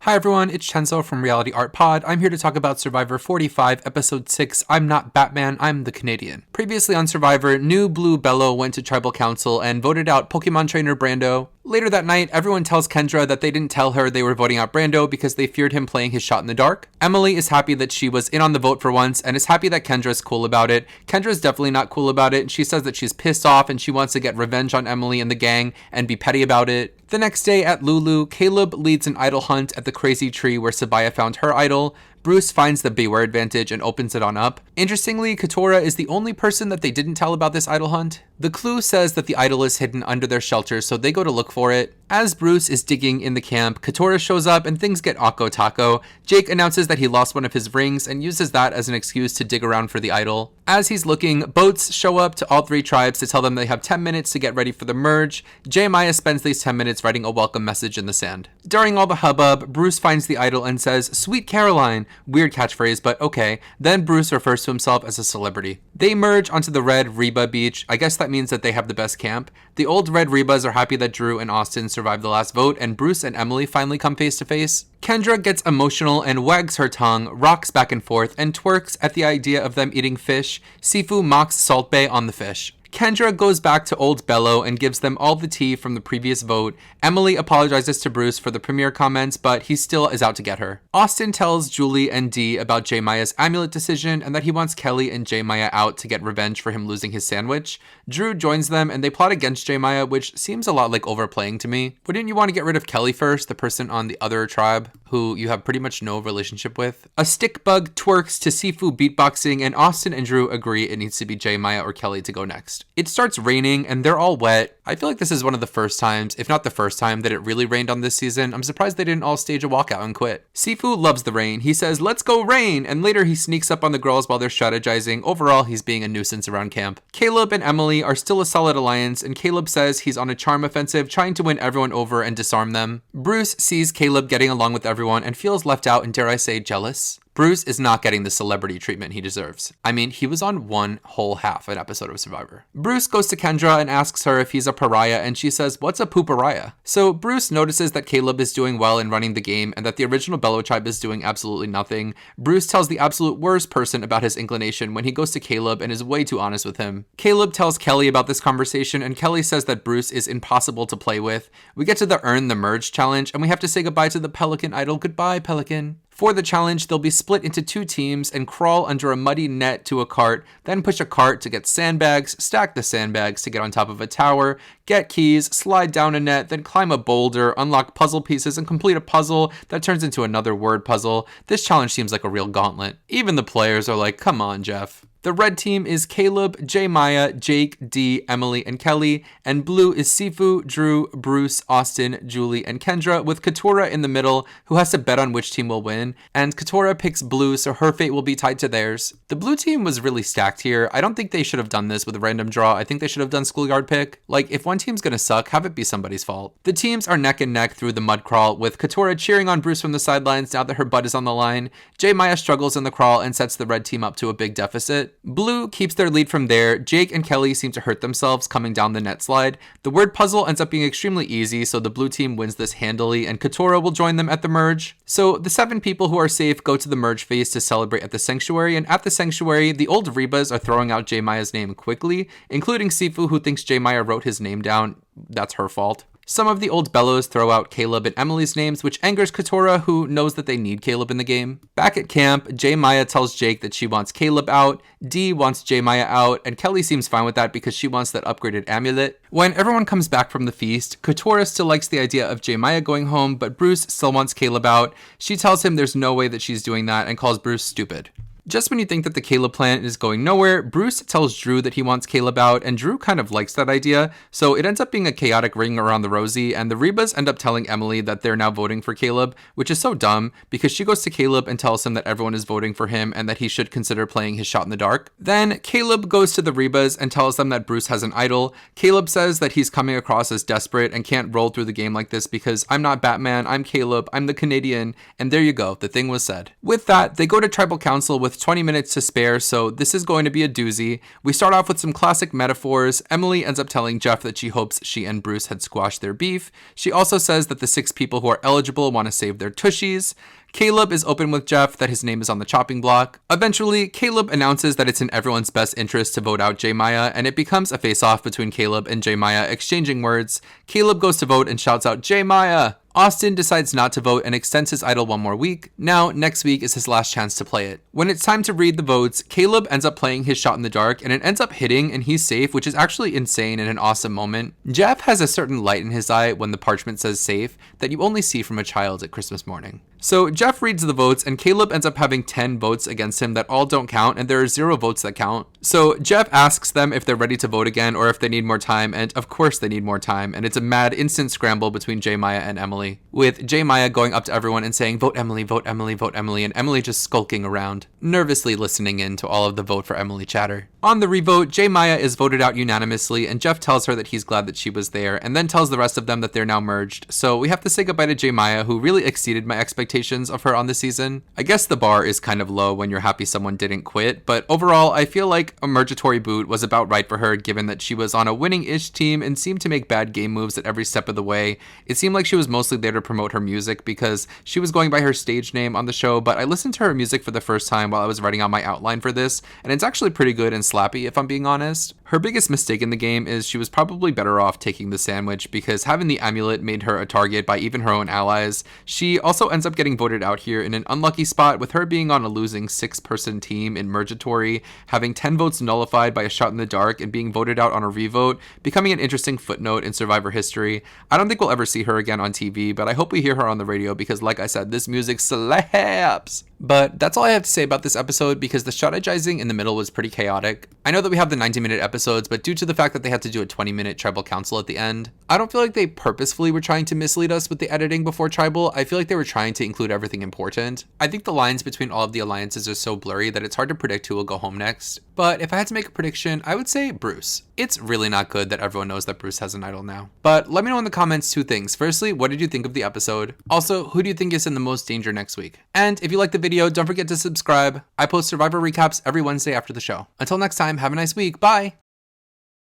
Hi everyone, it's Chenzo from Reality Art Pod. I'm here to talk about Survivor 45, Episode 6, I'm Not Batman, I'm the Canadian. Previously on Survivor, new Blue Bello went to Tribal Council and voted out Pokemon trainer Brando. Later that night, everyone tells Kendra that they didn't tell her they were voting out Brando because they feared him playing his shot in the dark. Emily is happy that she was in on the vote for once and is happy that Kendra's cool about it. Kendra's definitely not cool about it, and she says that she's pissed off and she wants to get revenge on Emily and the gang and be petty about it. The next day at Lulu, Caleb leads an idol hunt at the crazy tree where Sabiyah found her idol. Bruce finds the Beware advantage and opens it on up. Interestingly, Katurah is the only person that they didn't tell about this idol hunt. The clue says that the idol is hidden under their shelter, so they go to look for it. As Bruce is digging in the camp, Katurah shows up and things get Akko Taco. Jake announces that he lost one of his rings and uses that as an excuse to dig around for the idol. As he's looking, boats show up to all three tribes to tell them they have 10 minutes to get ready for the merge. Maya spends these 10 minutes writing a welcome message in the sand. During all the hubbub, Bruce finds the idol and says, "Sweet Caroline." Weird catchphrase, but okay. Then Bruce refers to himself as a celebrity. They merge onto the Red Reba beach. I guess that means that they have the best camp. The old Red Rebas are happy that Drew and Austin survived the last vote, and Bruce and Emily finally come face to face. Kendra gets emotional and wags her tongue, rocks back and forth, and twerks at the idea of them eating fish. Sifu mocks Salt Bae on the fish. Kendra goes back to Old Bello and gives them all the tea from the previous vote. Emily apologizes to Bruce for the premiere comments, but he still is out to get her. Austin tells Julie and Dee about J Maya's amulet decision and that he wants Kelly and J Maya out to get revenge for him losing his sandwich. Drew joins them and they plot against J Maya, which seems a lot like overplaying to me. Wouldn't you want to get rid of Kelly first, the person on the other tribe who you have pretty much no relationship with? A stick bug twerks to Sifu beatboxing, and Austin and Drew agree it needs to be J Maya or Kelly to go next. It starts raining and they're all wet. I feel like this is one of the first times, if not the first time, that it really rained on this season. I'm surprised they didn't all stage a walkout and quit. Sifu loves the rain. He says, "Let's go rain," and later he sneaks up on the girls while they're strategizing. Overall, he's being a nuisance around camp. Caleb and Emily are still a solid alliance, and Caleb says he's on a charm offensive trying to win everyone over and disarm them. Bruce sees Caleb getting along with everyone and feels left out and, dare I say, jealous. Bruce is not getting the celebrity treatment he deserves. I mean, he was on one whole half an episode of Survivor. Bruce goes to Kendra and asks her if he's a pariah, and she says, "What's a poopariah?" So Bruce notices that Caleb is doing well in running the game and that the original Bello tribe is doing absolutely nothing. Bruce tells the absolute worst person about his inclination when he goes to Caleb and is way too honest with him. Caleb tells Kelly about this conversation, and Kelly says that Bruce is impossible to play with. We get to the Earn the Merge challenge, and we have to say goodbye to the Pelican idol. Goodbye, Pelican. For the challenge, they'll be split into two teams and crawl under a muddy net to a cart, then push a cart to get sandbags, stack the sandbags to get on top of a tower, get keys, slide down a net, then climb a boulder, unlock puzzle pieces, and complete a puzzle that turns into another word puzzle. This challenge seems like a real gauntlet. Even the players are like, "Come on, Jeff." The red team is Caleb, J Maya, Jake, Dee, Emily, and Kelly, and blue is Sifu, Drew, Bruce, Austin, Julie, and Kendra, with Katurah in the middle, who has to bet on which team will win, and Katurah picks blue, so her fate will be tied to theirs. The blue team was really stacked here. I don't think they should have done this with a random draw. I think they should have done schoolyard pick. Like, if one team's gonna suck, have it be somebody's fault. The teams are neck and neck through the mud crawl, with Katurah cheering on Bruce from the sidelines now that her butt is on the line. J Maya struggles in the crawl and sets the red team up to a big deficit. Blue keeps their lead from there. Jake and Kelly seem to hurt themselves coming down the net slide. The word puzzle ends up being extremely easy, so the blue team wins this handily, and Katurah will join them at the merge. So the 7 people who are safe go to the merge phase to celebrate at the sanctuary, and at the sanctuary, the old Rebas are throwing out J Maya's name quickly, including Sifu, who thinks J Maya wrote his name down. That's her fault. Some of the old Bellos throw out Caleb and Emily's names, which angers Katurah, who knows that they need Caleb in the game. Back at camp, J Maya tells Jake that she wants Caleb out, Dee wants J Maya out, and Kelly seems fine with that because she wants that upgraded amulet. When everyone comes back from the feast, Katurah still likes the idea of J Maya going home, but Bruce still wants Caleb out. She tells him there's no way that she's doing that and calls Bruce stupid. Just when you think that the Caleb plan is going nowhere, Bruce tells Drew that he wants Caleb out, and Drew kind of likes that idea, so it ends up being a chaotic ring around the rosy, and the Rebas end up telling Emily that they're now voting for Caleb, which is so dumb, because she goes to Caleb and tells him that everyone is voting for him and that he should consider playing his shot in the dark. Then Caleb goes to the Rebas and tells them that Bruce has an idol. Caleb says that he's coming across as desperate and can't roll through the game like this because I'm not Batman, I'm Caleb, I'm the Canadian, and there you go, the thing was said. With that, they go to Tribal Council with with 20 minutes to spare, so this is going to be a doozy. We start off with some classic metaphors. Emily ends up telling Jeff that she hopes she and Bruce had squashed their beef. She also says that the 6 people who are eligible want to save their tushies. Caleb is open with Jeff that his name is on the chopping block. Eventually, Caleb announces that it's in everyone's best interest to vote out J Maya, and it becomes a face-off between Caleb and J Maya exchanging words. Caleb goes to vote and shouts out, "J Maya!" Austin decides not to vote and extends his idol one more week. Now, next week is his last chance to play it. When it's time to read the votes, Caleb ends up playing his shot in the dark and it ends up hitting and he's safe, which is actually insane and an awesome moment. Jeff has a certain light in his eye when the parchment says safe that you only see from a child at Christmas morning. So Jeff reads the votes and Caleb ends up having 10 votes against him that all don't count, and there are 0 votes that count. So Jeff asks them if they're ready to vote again or if they need more time, and of course they need more time, and it's a mad instant scramble between J Maya and Emily, with J Maya going up to everyone and saying, "Vote Emily, vote Emily, vote Emily," and Emily just skulking around, nervously listening in to all of the vote for Emily chatter. On the revote, J Maya is voted out unanimously, and Jeff tells her that he's glad that she was there, and then tells the rest of them that they're now merged. So we have to say goodbye to J Maya, who really exceeded my expectations of her on the season. I guess the bar is kind of low when you're happy someone didn't quit, but overall, I feel like a mergatory boot was about right for her, given that she was on a winning-ish team and seemed to make bad game moves at every step of the way. It seemed like she was mostly there to promote her music because she was going by her stage name on the show, but I listened to her music for the first time while I was writing out my outline for this, and it's actually pretty good and slappy if I'm being honest. Her biggest mistake in the game is she was probably better off taking the sandwich, because having the amulet made her a target by even her own allies. She also ends up getting voted out here in an unlucky spot, with her being on a losing 6-person team in Mergatory, having 10 votes nullified by a shot in the dark, and being voted out on a revote, becoming an interesting footnote in Survivor history. I don't think we'll ever see her again on TV, but I hope we hear her on the radio because, like I said, this music slaps. But that's all I have to say about this episode, because the strategizing in the middle was pretty chaotic. I know that we have the 90-minute episodes, but due to the fact that they had to do a 20-minute Tribal Council at the end, I don't feel like they purposefully were trying to mislead us with the editing before Tribal. I feel like they were trying to include everything important. I think the lines between all of the alliances are so blurry that it's hard to predict who will go home next. But if I had to make a prediction, I would say Bruce. It's really not good that everyone knows that Bruce has an idol now. But let me know in the comments 2 things. Firstly, what did you think of the episode? Also, who do you think is in the most danger next week? And if you liked the video, don't forget to subscribe. I post Survivor recaps every Wednesday after the show. Until next time, have a nice week. Bye!